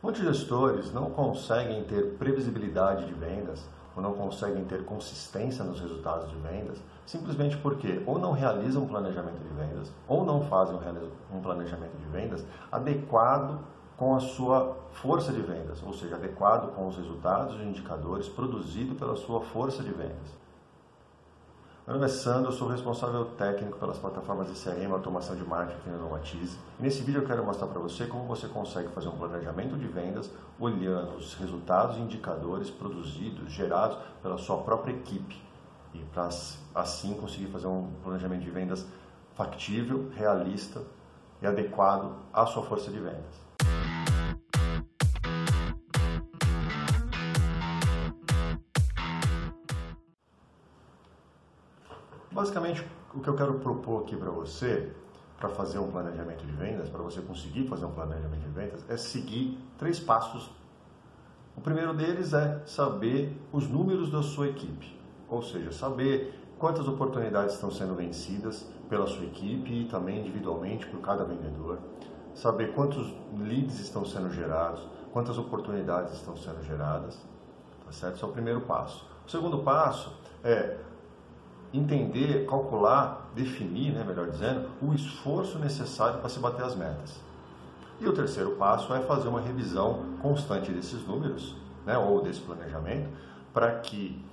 Muitos gestores não conseguem ter previsibilidade de vendas ou não conseguem ter consistência nos resultados de vendas, simplesmente porque ou não realizam um planejamento de vendas ou não fazem um planejamento de vendas adequado com a sua força de vendas, ou seja, adequado com os resultados e indicadores produzidos pela sua força de vendas. Meu nome é Sandro, eu sou responsável técnico pelas plataformas de CRM, automação de marketing no Nomatize. E nesse vídeo eu quero mostrar para você como você consegue fazer um planejamento de vendas olhando os resultados e indicadores produzidos, gerados pela sua própria equipe. E para assim conseguir fazer um planejamento de vendas factível, realista e adequado à sua força de vendas. Basicamente, o que eu quero propor aqui para você, para fazer um planejamento de vendas, para você conseguir fazer um planejamento de vendas, é seguir 3 passos. O primeiro deles é saber os números da sua equipe, ou seja, saber quantas oportunidades estão sendo vencidas pela sua equipe e também individualmente por cada vendedor, saber quantos leads estão sendo gerados, quantas oportunidades estão sendo geradas, tá certo? Esse é o primeiro passo. O segundo passo é entender, calcular, definir, melhor dizendo, o esforço necessário para se bater as metas. E o terceiro passo é fazer uma revisão constante desses números, ou desse planejamento, para que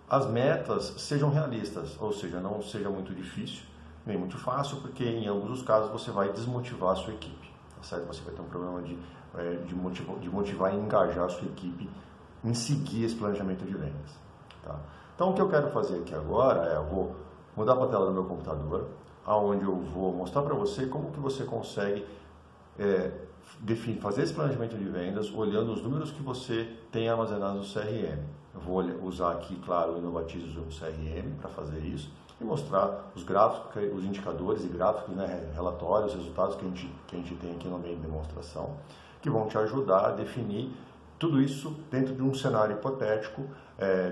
as metas sejam realistas, ou seja, não seja muito difícil, nem muito fácil, porque em ambos os casos você vai desmotivar a sua equipe, tá certo? Você vai ter um problema de motivar e engajar a sua equipe em seguir esse planejamento de vendas, tá? Então, o que eu quero fazer aqui agora eu vou mudar para a tela do meu computador, onde eu vou mostrar para você como que você consegue fazer esse planejamento de vendas olhando os números que você tem armazenados no CRM. Eu vou usar aqui, claro, o Nomatize Zoom CRM para fazer isso e mostrar os gráficos, os indicadores e gráficos, relatórios, resultados que a gente tem aqui no meio de demonstração, que vão te ajudar a definir tudo isso dentro de um cenário hipotético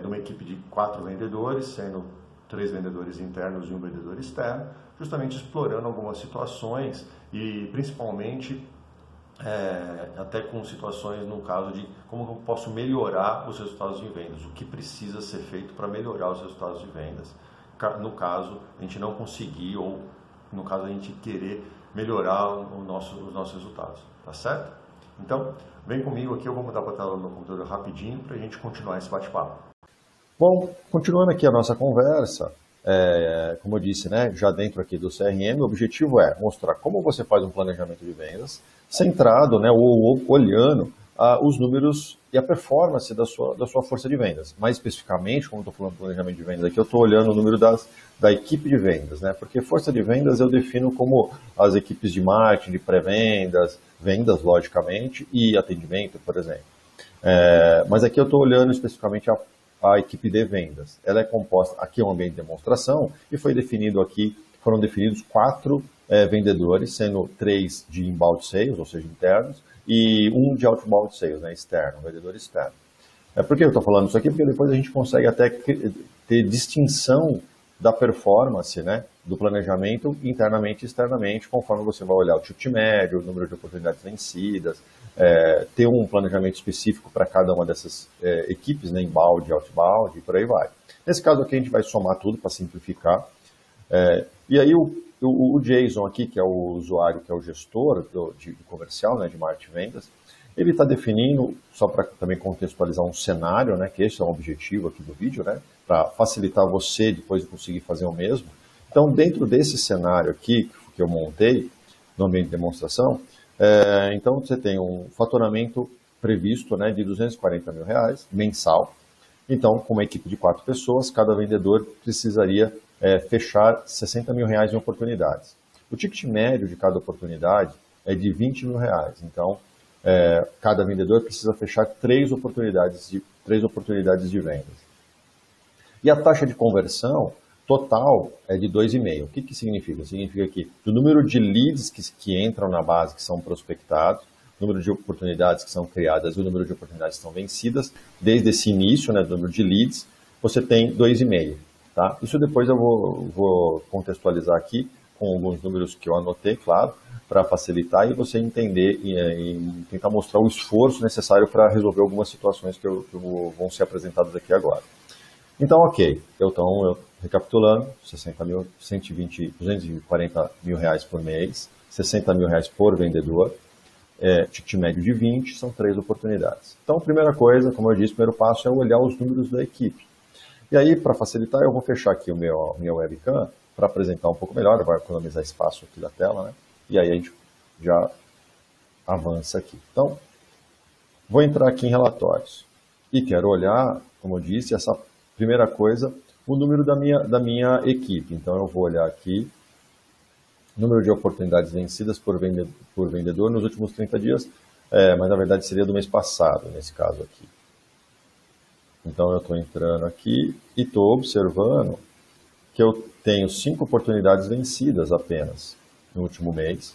de uma equipe de 4 vendedores, sendo 3 vendedores internos e 1 vendedor externo, justamente explorando algumas situações e principalmente até com situações no caso de como eu posso melhorar os resultados de vendas, o que precisa ser feito para melhorar os resultados de vendas, no caso a gente não conseguir ou no caso a gente querer melhorar os nossos resultados, tá certo? Então, vem comigo aqui, eu vou mudar para a tela do meu computador rapidinho para a gente continuar esse bate-papo. Bom, continuando aqui a nossa conversa, como eu disse, já dentro aqui do CRM, o objetivo é mostrar como você faz um planejamento de vendas, centrado, ou olhando os números e a performance da sua força de vendas. Mais especificamente, como eu estou falando de planejamento de vendas aqui, eu estou olhando o número da equipe de vendas, porque força de vendas eu defino como as equipes de marketing, de pré-vendas, vendas, logicamente, e atendimento, por exemplo. Mas aqui eu estou olhando especificamente a equipe de vendas. Ela é composta, aqui é um ambiente de demonstração, e foram definidos 4 vendedores, sendo 3 de inbound sales, ou seja, internos, e 1 de outbound sales, externo, um vendedor externo. Por que eu estou falando isso aqui? Porque depois a gente consegue até ter distinção da performance, do planejamento internamente e externamente, conforme você vai olhar o ticket médio, o número de oportunidades vencidas, ter um planejamento específico para cada uma dessas equipes, inbound, outbound e por aí vai. Nesse caso aqui a gente vai somar tudo para simplificar. E aí o Jason aqui, que é o usuário, que é o gestor de comercial, de marketing e vendas, ele está definindo, só para também contextualizar um cenário, que esse é o objetivo aqui do vídeo, para facilitar você depois de conseguir fazer o mesmo. Então, dentro desse cenário aqui que eu montei, no ambiente de demonstração, então você tem um faturamento previsto de R$240 mil mensal. Então, com uma equipe de 4 pessoas, cada vendedor precisaria fechar R$60 mil em oportunidades. O ticket médio de cada oportunidade é de R$20 mil. Então, cada vendedor precisa fechar 3 oportunidades de vendas. E a taxa de conversão total é de 2,5. O que significa? Significa que do número de leads que entram na base, que são prospectados, o número de oportunidades que são criadas e o número de oportunidades que são vencidas, desde esse início, do número de leads, você tem 2,5. Tá? Isso depois eu vou contextualizar aqui com alguns números que eu anotei, claro, para facilitar e você entender e tentar mostrar o esforço necessário para resolver algumas situações que vão ser apresentadas aqui agora. Então, ok, eu recapitulando, 60 mil, 120, 240 mil reais por mês, 60 mil reais por vendedor, ticket médio de 20, são 3 oportunidades. Então, a primeira coisa, como eu disse, o primeiro passo é olhar os números da equipe. E aí, para facilitar, eu vou fechar aqui minha webcam para apresentar um pouco melhor, vai economizar espaço aqui da tela, né? E aí a gente já avança aqui. Então, vou entrar aqui em relatórios e quero olhar, como eu disse, essa primeira coisa, o número da minha equipe. Então, eu vou olhar aqui, número de oportunidades vencidas por vendedor nos últimos 30 dias, mas na verdade seria do mês passado, nesse caso aqui. Então, eu estou entrando aqui e estou observando que eu tenho 5 oportunidades vencidas apenas no último mês.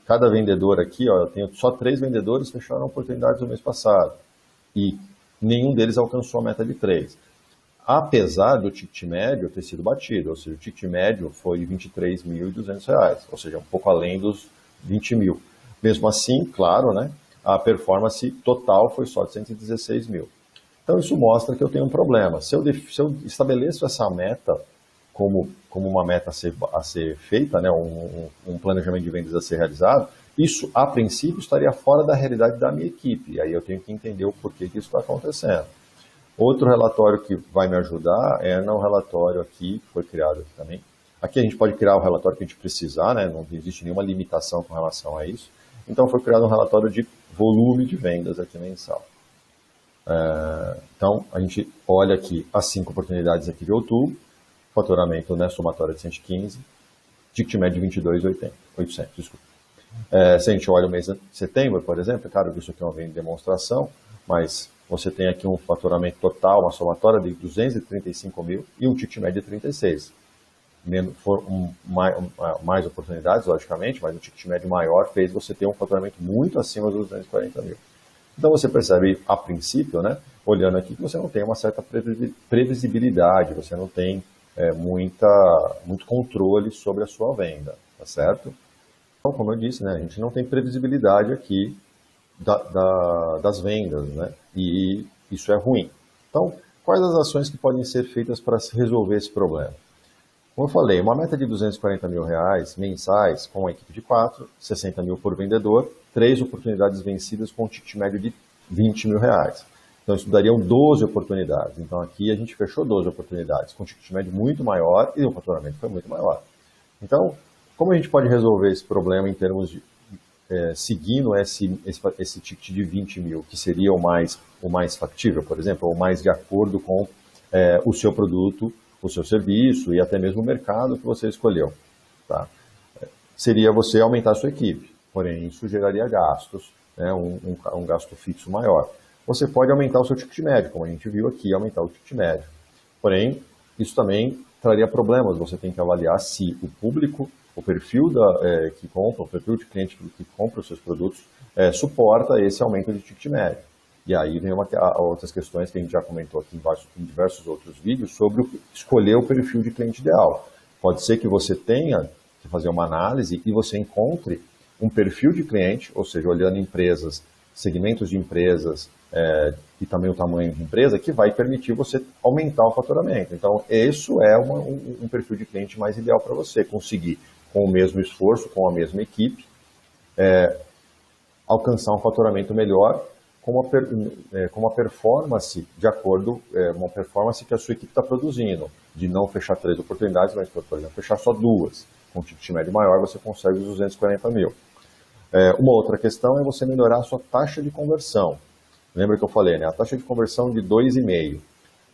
Cada vendedor aqui, ó, eu tenho só 3 vendedores que fecharam oportunidades no mês passado. E nenhum deles alcançou a meta de 3. Apesar do ticket médio ter sido batido, ou seja, o ticket médio foi R$ 23.200, ou seja, um pouco além dos 20 mil. Mesmo assim, claro, né, a performance total foi só de 116 mil. Então isso mostra que eu tenho um problema. Se eu estabeleço essa meta como uma meta a ser feita, né, um planejamento de vendas a ser realizado, isso a princípio estaria fora da realidade da minha equipe. E aí eu tenho que entender o porquê que isso está acontecendo. Outro relatório que vai me ajudar é no relatório aqui, que foi criado aqui também. Aqui a gente pode criar o relatório que a gente precisar, né, não existe nenhuma limitação com relação a isso. Então foi criado um relatório de volume de vendas aqui mensal. Então, a gente olha aqui as 5 oportunidades aqui de outubro, faturamento, né, somatório de 115, ticket médio de 22.800, desculpa. Se a gente olha o mês de setembro, por exemplo, é claro que isso aqui é uma venda de demonstração, mas você tem aqui um faturamento total, uma somatória de 235 mil e um ticket médio de 36. Mais oportunidades, logicamente, mas um ticket médio maior fez você ter um faturamento muito acima dos 240 mil. Então você percebe, a princípio, né, olhando aqui, que você não tem uma certa previsibilidade, você não tem muito controle sobre a sua venda, tá certo? Então, como eu disse, né, a gente não tem previsibilidade aqui das vendas, né, e isso é ruim. Então, quais as ações que podem ser feitas para resolver esse problema? Como eu falei, uma meta de 240 mil reais mensais com a equipe de 4, 60 mil por vendedor, 3 oportunidades vencidas com um ticket médio de 20 mil reais. Então, isso dariam 12 oportunidades. Então, aqui a gente fechou 12 oportunidades, com um ticket médio muito maior e o faturamento foi muito maior. Então, como a gente pode resolver esse problema em termos de, seguindo esse ticket de 20 mil, que seria o mais factível, por exemplo, ou mais de acordo com o seu produto, o seu serviço e até mesmo o mercado que você escolheu, tá? Seria você aumentar a sua equipe, porém isso geraria gastos, né, um gasto fixo maior. Você pode aumentar o seu ticket médio, como a gente viu aqui, aumentar o ticket médio. Porém, isso também traria problemas, você tem que avaliar se o público, o perfil que compra, o perfil de cliente que compra os seus produtos, suporta esse aumento de ticket médio. E aí vem outras questões que a gente já comentou aqui em diversos outros vídeos sobre escolher o perfil de cliente ideal. Pode ser que você tenha que fazer uma análise e você encontre um perfil de cliente, ou seja, olhando empresas, segmentos de empresas e também o tamanho de empresa, que vai permitir você aumentar o faturamento. Então, isso é um perfil de cliente mais ideal para você conseguir, com o mesmo esforço, com a mesma equipe, alcançar um faturamento melhor com uma performance de acordo, uma performance que a sua equipe está produzindo, de não fechar 3 oportunidades, mas, por exemplo, fechar só 2. Com um ticket médio maior, você consegue os 240 mil. Uma outra questão é você melhorar a sua taxa de conversão. Lembra que eu falei, né? A taxa de conversão de 2,5.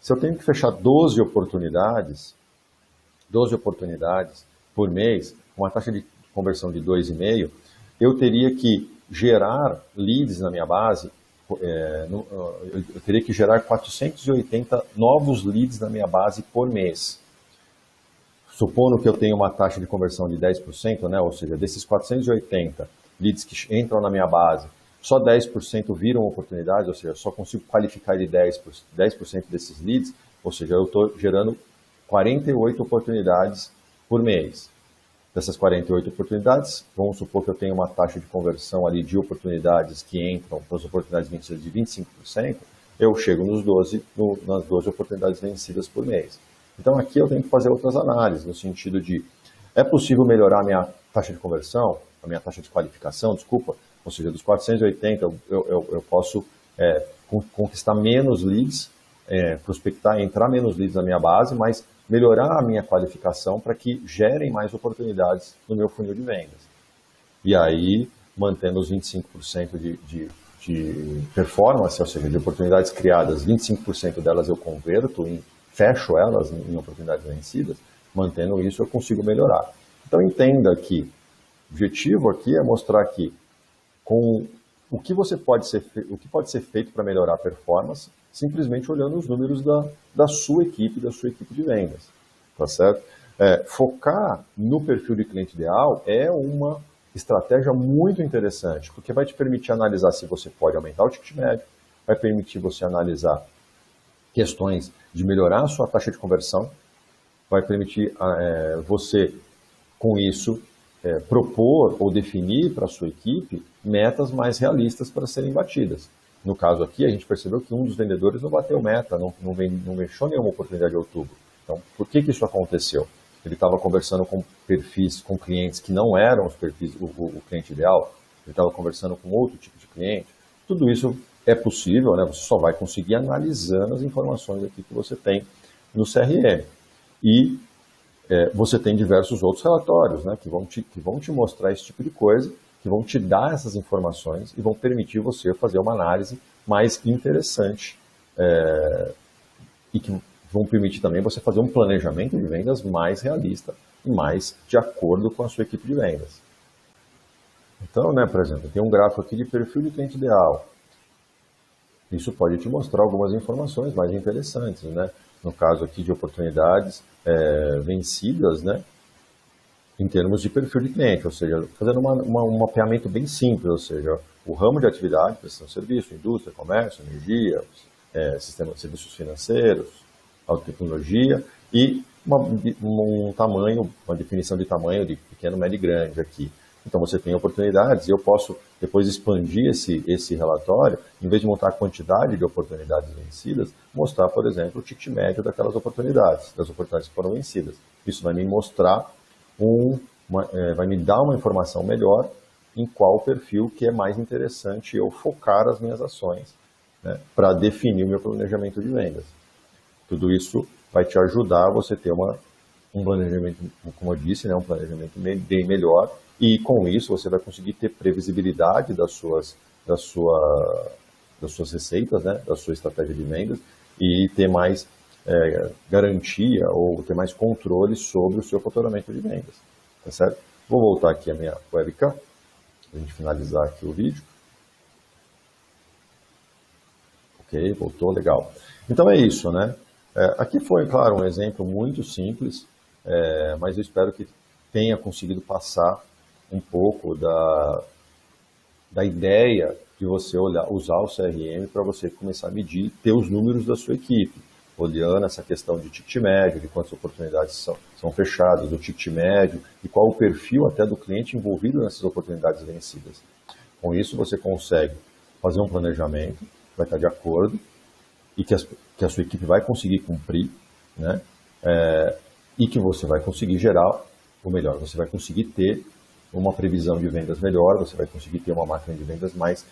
Se eu tenho que fechar 12 oportunidades por mês, com uma taxa de conversão de 2,5, eu teria que gerar leads na minha base, eu teria que gerar 480 novos leads na minha base por mês. Supondo que eu tenho uma taxa de conversão de 10%, né? Ou seja, desses 480 leads que entram na minha base, só 10% viram oportunidades, ou seja, só consigo qualificar de 10% desses leads, ou seja, eu estou gerando 48 oportunidades por mês. Dessas 48 oportunidades, vamos supor que eu tenho uma taxa de conversão ali de oportunidades que entram para as oportunidades vencidas de 25%, eu chego nas 12 oportunidades vencidas por mês. Então aqui eu tenho que fazer outras análises, no sentido de, é possível melhorar a minha taxa de conversão, a minha taxa de qualificação, desculpa, ou seja, dos 480 eu posso conquistar menos leads, prospectar, entrar menos leads na minha base, mas melhorar a minha qualificação para que gerem mais oportunidades no meu funil de vendas. E aí, mantendo os 25% de performance, ou seja, de oportunidades criadas, 25% delas eu converto, fecho elas em oportunidades vencidas, mantendo isso eu consigo melhorar. Então entenda que o objetivo aqui é mostrar que com o que pode ser feito para melhorar a performance, simplesmente olhando os números da sua equipe de vendas, tá certo? Focar no perfil de cliente ideal é uma estratégia muito interessante, porque vai te permitir analisar se você pode aumentar o ticket médio, vai permitir você analisar questões de melhorar a sua taxa de conversão, vai permitir você, com isso, propor ou definir para a sua equipe metas mais realistas para serem batidas. No caso aqui, a gente percebeu que um dos vendedores não bateu meta, não fechou nenhuma oportunidade de outubro. Então, por que isso aconteceu? Ele estava conversando com perfis, com clientes que não eram os perfis, o cliente ideal, ele estava conversando com outro tipo de cliente. Tudo isso é possível, né? Você só vai conseguir analisando as informações aqui que você tem no CRM. E você tem diversos outros relatórios, né, que vão te mostrar esse tipo de coisa, que vão te dar essas informações e vão permitir você fazer uma análise mais interessante e que vão permitir também você fazer um planejamento de vendas mais realista e mais de acordo com a sua equipe de vendas. Então, né, por exemplo, tem um gráfico aqui de perfil de cliente ideal. Isso pode te mostrar algumas informações mais interessantes, né? No caso aqui de oportunidades vencidas, né, em termos de perfil de cliente, ou seja, fazendo um mapeamento bem simples, ou seja, o ramo de atividade, prestação de serviço, indústria, comércio, energia, serviços financeiros, alta tecnologia e uma definição de tamanho de pequeno, médio e grande aqui. Então você tem oportunidades e eu posso depois expandir esse relatório, em vez de mostrar a quantidade de oportunidades vencidas, mostrar, por exemplo, o ticket médio daquelas oportunidades, das oportunidades que foram vencidas. Isso vai me mostrar, vai me dar uma informação melhor em qual perfil que é mais interessante eu focar as minhas ações, né, para definir o meu planejamento de vendas. Tudo isso vai te ajudar a você ter um planejamento, como eu disse, né, um planejamento bem melhor, e com isso você vai conseguir ter previsibilidade das suas receitas, né, da sua estratégia de vendas, e ter mais garantia ou ter mais controle sobre o seu faturamento de vendas. Tá certo? Vou voltar aqui a minha webcam, para a gente finalizar aqui o vídeo. Ok, voltou, legal. Então é isso, né? Aqui foi, claro, um exemplo muito simples, mas eu espero que tenha conseguido passar um pouco da ideia de você usar o CRM para você começar a medir, ter os números da sua equipe, olhando essa questão de ticket médio, de quantas oportunidades são fechadas, o ticket médio e qual o perfil até do cliente envolvido nessas oportunidades vencidas. Com isso você consegue fazer um planejamento, vai estar de acordo e que a sua equipe vai conseguir cumprir, né? E que você vai conseguir gerar o melhor, você vai conseguir ter uma previsão de vendas melhor, você vai conseguir ter uma máquina de vendas mais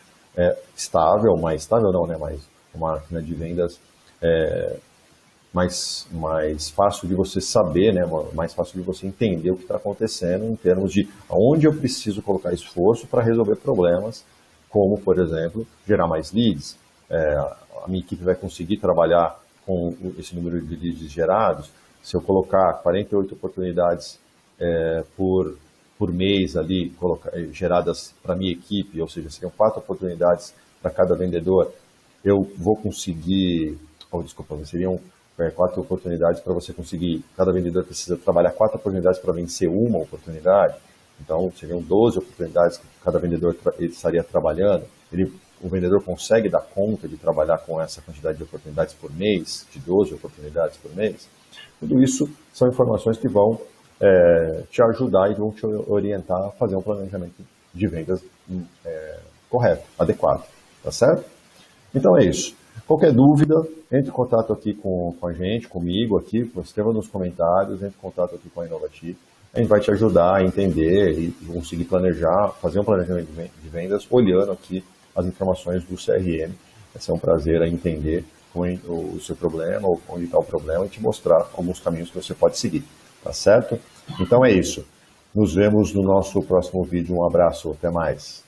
estável não, né? Mais uma máquina de vendas mais fácil de você saber, né? Mais fácil de você entender o que está acontecendo em termos de aonde eu preciso colocar esforço para resolver problemas, como, por exemplo, gerar mais leads. A minha equipe vai conseguir trabalhar com esse número de leads gerados. Se eu colocar 48 oportunidades por mês ali, geradas para a minha equipe, ou seja, seriam 4 oportunidades para cada vendedor, eu vou conseguir, seriam 4 oportunidades para você conseguir, cada vendedor precisa trabalhar 4 oportunidades para vencer uma oportunidade, então seriam 12 oportunidades que cada vendedor estaria trabalhando. O vendedor consegue dar conta de trabalhar com essa quantidade de oportunidades por mês, de 12 oportunidades por mês? Tudo isso são informações que vão te ajudar e vão te orientar a fazer um planejamento de vendas correto, adequado, tá certo? Então é isso. Qualquer dúvida, entre em contato aqui com a gente, comigo aqui, escreva nos comentários, entre em contato aqui com a Inovati. A gente vai te ajudar a entender e conseguir planejar, fazer um planejamento de vendas, olhando aqui as informações do CRM. Vai ser um prazer a entender o seu problema, onde está o problema, e te mostrar alguns caminhos que você pode seguir, tá certo? Então é isso. Nos vemos no nosso próximo vídeo. Um abraço, até mais.